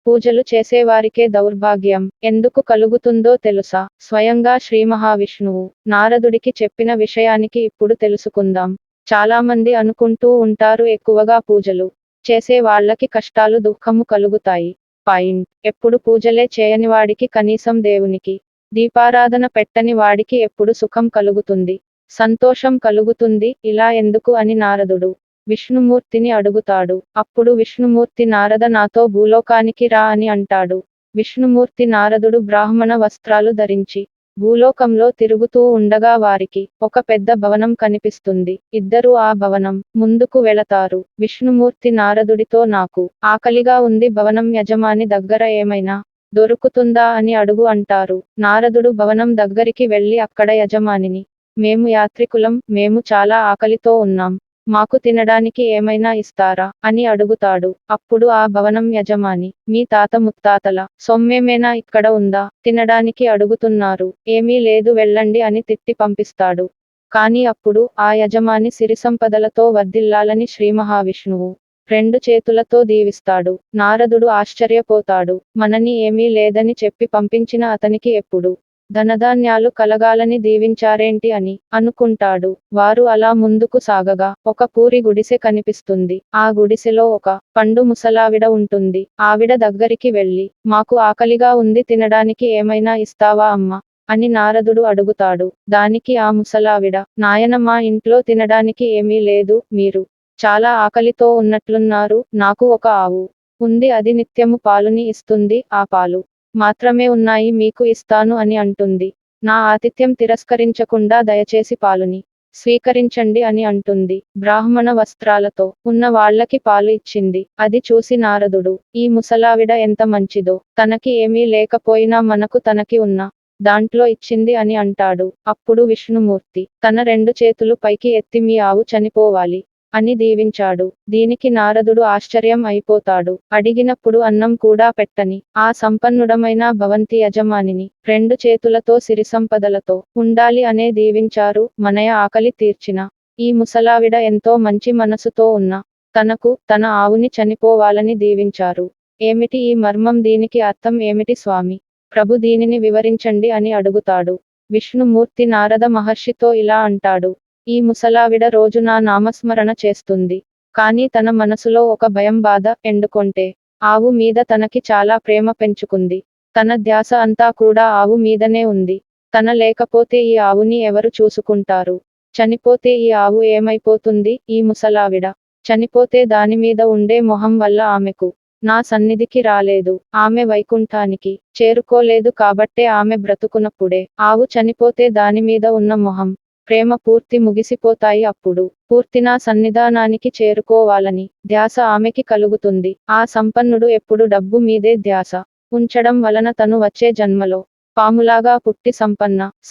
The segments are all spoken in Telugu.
పూజలు చేసేవారికే దౌర్భాగ్యం ఎందుకు కలుగుతుందో తెలుసా? స్వయంగా శ్రీ మహావిష్ణువు నారదుడికి చెప్పిన విషయానికి ఇప్పుడు తెలుసుకుందాం. చాలామంది అనుకుంటూ ఉంటారు ఎక్కువగా పూజలు చేసే వాళ్ళకి కష్టాలు దుఃఖము కలుగుతాయి. పాయింట్. ఎప్పుడు పూజలే చేయనివాడికి కనీసం దేవునికి దీపారాధన పెట్టని వాడికి ఎప్పుడు సుఖం కలుగుతుంది, సంతోషం కలుగుతుంది. ఇలా ఎందుకు అని నారదుడు విష్ణుమూర్తిని అడుగుతాడు. అప్పుడు విష్ణుమూర్తి నారద నాతో భూలోకానికి రా అని అంటాడు. విష్ణుమూర్తి నారదుడు బ్రాహ్మణ వస్త్రాలు ధరించి భూలోకంలో తిరుగుతూ ఉండగా వారికి ఒక పెద్ద భవనం కనిపిస్తుంది. ఇద్దరూ ఆ భవనం ముందుకు వెళతారు. విష్ణుమూర్తి నారదుడితో నాకు ఆకలిగా ఉంది, భవనం యజమాని దగ్గర ఏమైనా దొరుకుతుందా అని అడుగు అంటారు. నారదుడు భవనం దగ్గరికి వెళ్లి అక్కడ యజమానిని మేము యాత్రికులం, మేము చాలా ఆకలితో ఉన్నాం, మాకు తినడానికి ఏమైనా ఇస్తారా అని అడుగుతాడు. అప్పుడు ఆ భవనం యజమాని మీ తాత ముత్తాతల సొమ్మేమైనా ఇక్కడ ఉందా, తినడానికి అడుగుతున్నారు, ఏమీ లేదు వెళ్ళండి అని తిట్టి పంపిస్తాడు. కానీ అప్పుడు ఆ యజమాని సిరిసంపదలతో వర్ధిల్లాలని శ్రీ మహావిష్ణువు రెండు చేతులతో దీవిస్తాడు. నారదుడు ఆశ్చర్యపోతాడు. మనని ఏమీ లేదని చెప్పి పంపించిన అతనికి ఎప్పుడు ధనధాన్యాలు కలగాలని దీవించారేంటి అని అనుకుంటాడు. వారు అలా ముందుకు సాగగా ఒక పూరి గుడిసె కనిపిస్తుంది. ఆ గుడిసెలో ఒక పండు ముసలావిడ ఉంటుంది. ఆవిడ దగ్గరికి వెళ్ళి మాకు ఆకలిగా ఉంది, తినడానికి ఏమైనా ఇస్తావా అమ్మా అని నారదుడు అడుగుతాడు. దానికి ఆ ముసలావిడ నాయన మా ఇంట్లో తినడానికి ఏమీ లేదు, మీరు చాలా ఆకలితో ఉన్నట్లున్నారు, నాకు ఒక ఆవు ఉంది, అది నిత్యము పాలుని ఇస్తుంది, ఆ పాలు మాత్రమే ఉన్నాయి, మీకు ఇస్తాను అని అంటుంది. నా ఆతిథ్యం తిరస్కరించకుండా దయచేసి పాలుని స్వీకరించండి అని అంటుంది. బ్రాహ్మణ వస్త్రాలతో ఉన్న వాళ్ళకి పాలు ఇచ్చింది. అది చూసి నారదుడు ఈ ముసలావిడ ఎంత మంచిదో, తనకి ఏమీ లేకపోయినా మనకు తనకి ఉన్న దాంట్లో ఇచ్చింది అని అంటాడు. అప్పుడు విష్ణుమూర్తి తన రెండు చేతులు పైకి ఎత్తి మీ ఆవు చనిపోవాలి అని దీవించాడు. దీనికి నారదుడు ఆశ్చర్యం అయిపోతాడు. అడిగినప్పుడు అన్నం కూడా పెట్టని ఆ సంపన్నుడమైన భవంతి యజమానిని రెండు చేతులతో సిరిసంపదలతో ఉండాలి అనే దీవించారు. మనయ ఆకలి తీర్చిన ఈ ముసలావిడ ఎంతో మంచి మనసుతో ఉన్న తనకు తన ఆవుని చనిపోవాలని దీవించారు. ఏమిటి ఈ మర్మం, దీనికి అర్థం ఏమిటి స్వామి, ప్రభు దీనిని వివరించండి అని అడుగుతాడు. విష్ణుమూర్తి నారద మహర్షితో ఇలా అంటాడు. ఈ ముసలావిడ రోజు నా నామస్మరణ చేస్తుంది, కానీ తన మనసులో ఒక భయం, బాధ. ఎందుకంటే ఆవు మీద తనకి చాలా ప్రేమ పెంచుకుంది. తన ధ్యాస అంతా కూడా ఆవు మీదనే ఉంది. తన లేకపోతే ఈ ఆవుని ఎవరు చూసుకుంటారు? చనిపోతే ఈ ఆవు ఏమైపోతుంది? ఈ ముసలావిడ చనిపోతే దానిమీద ఉండే మొహం వల్ల ఆమెకు నా సన్నిధికి రాలేదు, ఆమె వైకుంఠానికి చేరుకోలేదు, కాబట్టే ఆమె బ్రతుకున్నప్పుడే ఆవు చనిపోతే దానిమీద ఉన్న మొహం, ప్రేమ పూర్తి ముగిసిపోతాయి. అప్పుడు పూర్తి నా సన్నిధానానికి చేరుకోవాలని ధ్యాస ఆమెకి కలుగుతుంది. ఆ సంపన్నుడు ఎప్పుడు డబ్బు మీదే ధ్యాస ఉంచడం వలన తను వచ్చే జన్మలో పాములాగా పుట్టి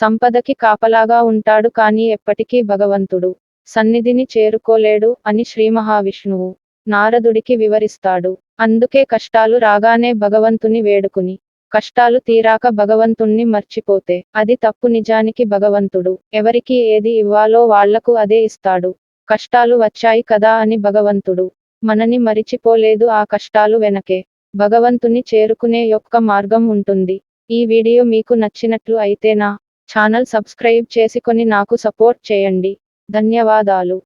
సంపదకి కాపలాగా ఉంటాడు, కానీ ఎప్పటికీ భగవంతుడు సన్నిధిని చేరుకోలేడు అని శ్రీ మహావిష్ణువు నారదుడికి వివరిస్తాడు. అందుకే కష్టాలు రాగానే భగవంతుని వేడుకుని కష్టాలు తీరాక భగవంతుణ్ణి మర్చిపోతే అది తప్పు. నిజానికి భగవంతుడు ఎవరికి ఏది ఇవ్వాలో వాళ్లకు అదే ఇస్తాడు. కష్టాలు వచ్చాయి కదా అని భగవంతుడు మనని మరిచిపోలేదు. ఆ కష్టాలు వెనకే భగవంతుని చేరుకునే యొక్క మార్గం ఉంటుంది. ఈ వీడియో మీకు నచ్చినట్లు అయితే నా ఛానల్ సబ్స్క్రైబ్ చేసుకొని నాకు సపోర్ట్ చేయండి. ధన్యవాదాలు.